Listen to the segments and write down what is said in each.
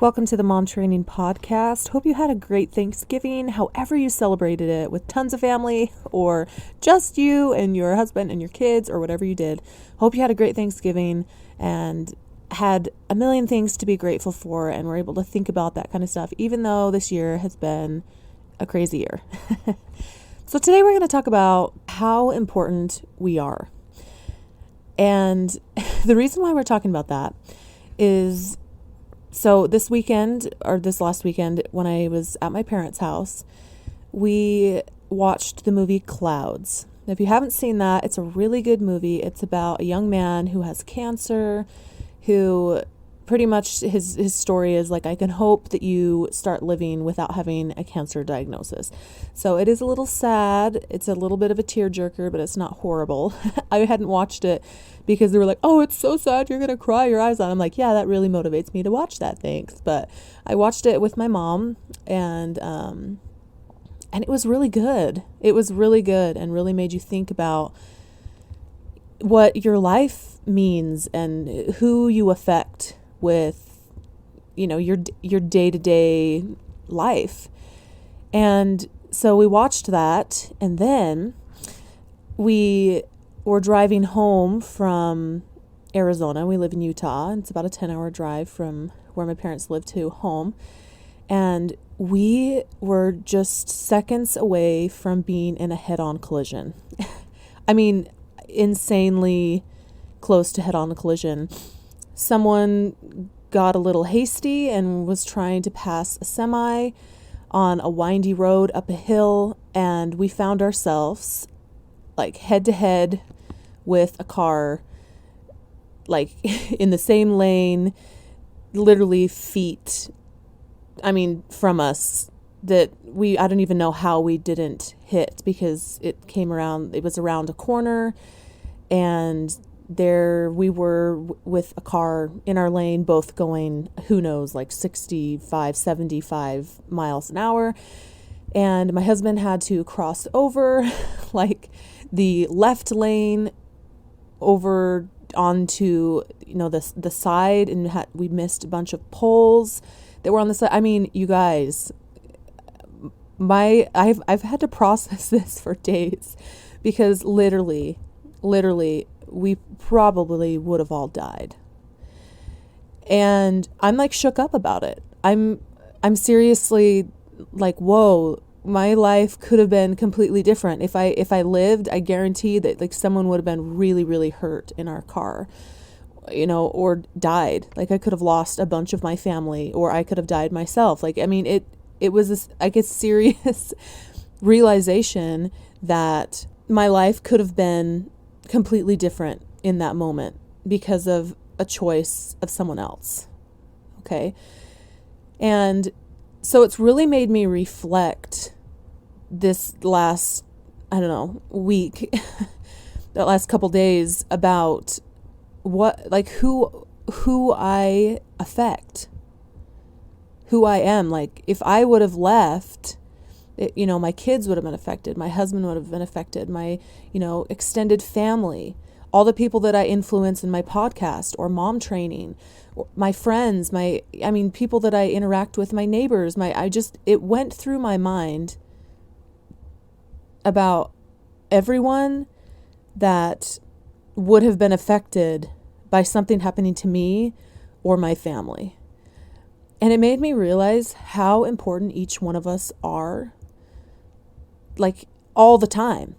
Welcome to the Mom Training Podcast. Hope you had a great Thanksgiving, however you celebrated it, with tons of family or just you and your husband and your kids or whatever you did. Hope you had a great Thanksgiving and had a million things to be grateful for and were able to think about that kind of stuff, even though this year has been a crazy year. So today we're going to talk about how important we are. And the reason why we're talking about that is, so this last weekend, when I was at my parents' house, we watched the movie Clouds. Now, if you haven't seen that, it's a really good movie. It's about a young man who has cancer, who pretty much his story is like, I can hope that you start living without having a cancer diagnosis. So it is a little sad. It's a little bit of a tearjerker, but it's not horrible. I hadn't watched it because they were like, oh, it's so sad, you're going to cry your eyes out. I'm like, yeah, that really motivates me to watch that, thanks. But I watched it with my mom, and it was really good. It was really good and really made you think about what your life means and who you affect with, your day-to-day life. And so we watched that, and then we were driving home from Arizona. We live in Utah, and it's about a 10-hour drive from where my parents live to home. And we were just seconds away from being in a head-on collision. I mean, insanely close to head-on collision. Someone got a little hasty and was trying to pass a semi on a windy road up a hill, and we found ourselves like head to head with a car, like in the same lane, literally feet, from us, that I don't even know how we didn't hit, because it was around a corner, and there we were with a car in our lane, both going, who knows, like 65, 75 miles an hour. And my husband had to cross over like the left lane over onto, the side, and we missed a bunch of poles that were on the side. You guys, I've had to process this for days, because literally we probably would have all died. And I'm like shook up about it. I'm seriously like, whoa, my life could have been completely different. If I lived, I guarantee that like someone would have been really, really hurt in our car, or died. Like I could have lost a bunch of my family, or I could have died myself. Like, it was a serious realization that my life could have been completely different in that moment because of a choice of someone else. Okay. And so it's really made me reflect this last, week, that last couple days, about who I affect, who I am. Like, if I would have left, my kids would have been affected. My husband would have been affected. My, extended family, all the people that I influence in my podcast or mom training, or my friends, people that I interact with, my neighbors, it went through my mind about everyone that would have been affected by something happening to me or my family. And it made me realize how important each one of us are, like, all the time.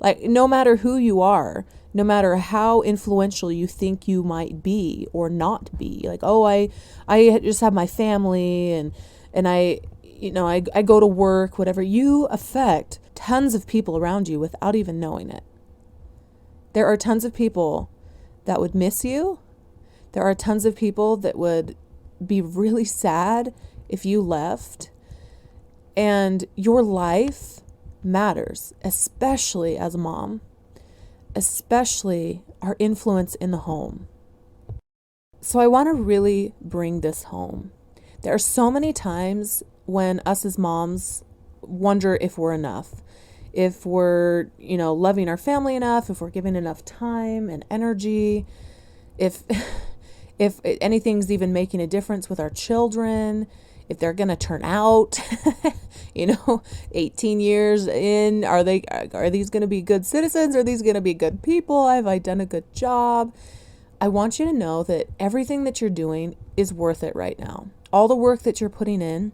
Like, no matter who you are, no matter how influential you think you might be or not be, like, oh, I just have my family and I go to work, whatever, you affect tons of people around you without even knowing it. There are tons of people that would miss you. There are tons of people that would be really sad if you left. And your life matters, especially as a mom, especially our influence in the home. So I want to really bring this home. There are so many times when us as moms wonder if we're enough, if we're, loving our family enough, if we're giving enough time and energy, if if anything's even making a difference with our children, if they're going to turn out, 18 years in, are these going to be good citizens? Are these going to be good people? Have I done a good job? I want you to know that everything that you're doing is worth it right now. All the work that you're putting in,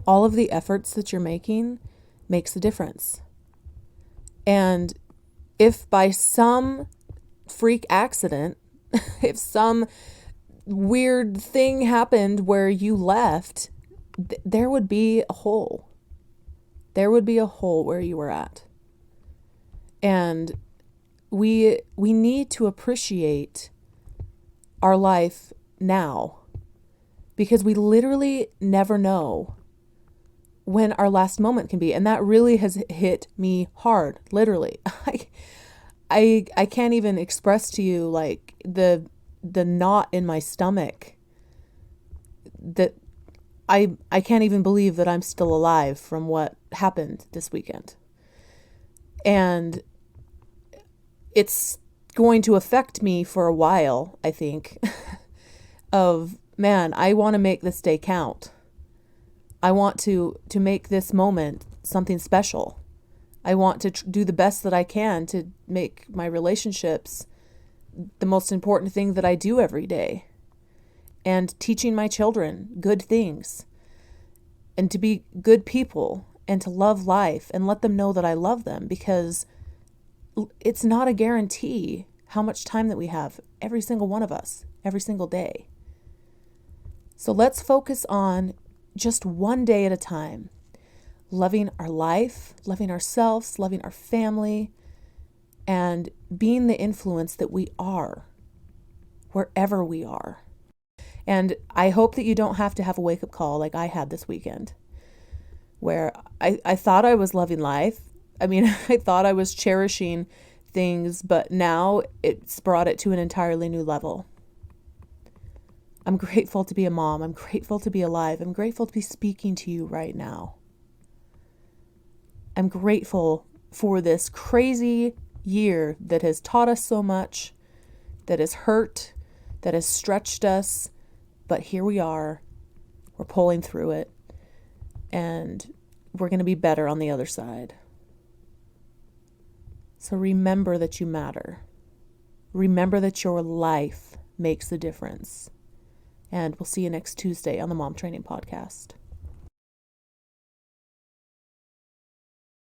all of the efforts that you're making makes a difference. And if by some freak accident, if some weird thing happened where you left, there would be a hole. There would be a hole where you were at. And we need to appreciate our life now, because we literally never know when our last moment can be. And that really has hit me hard, literally. I can't even express to you like the knot in my stomach, that I can't even believe that I'm still alive from what happened this weekend. And it's going to affect me for a while, I think, of, man, I want to make this day count. I want to make this moment something special. I want to do the best that I can to make my relationships the most important thing that I do every day. And teaching my children good things, and to be good people, and to love life, and let them know that I love them, because it's not a guarantee how much time that we have, every single one of us, every single day. So let's focus on just one day at a time, loving our life, loving ourselves, loving our family, and being the influence that we are, wherever we are. And I hope that you don't have to have a wake-up call like I had this weekend, where I thought I was loving life. I mean, I thought I was cherishing things, but now it's brought it to an entirely new level. I'm grateful to be a mom. I'm grateful to be alive. I'm grateful to be speaking to you right now. I'm grateful for this crazy year that has taught us so much, that has hurt, that has stretched us, but here we are. We're pulling through it, and we're going to be better on the other side. So remember that you matter. Remember that your life makes a difference. And we'll see you next Tuesday on the Mom Training Podcast.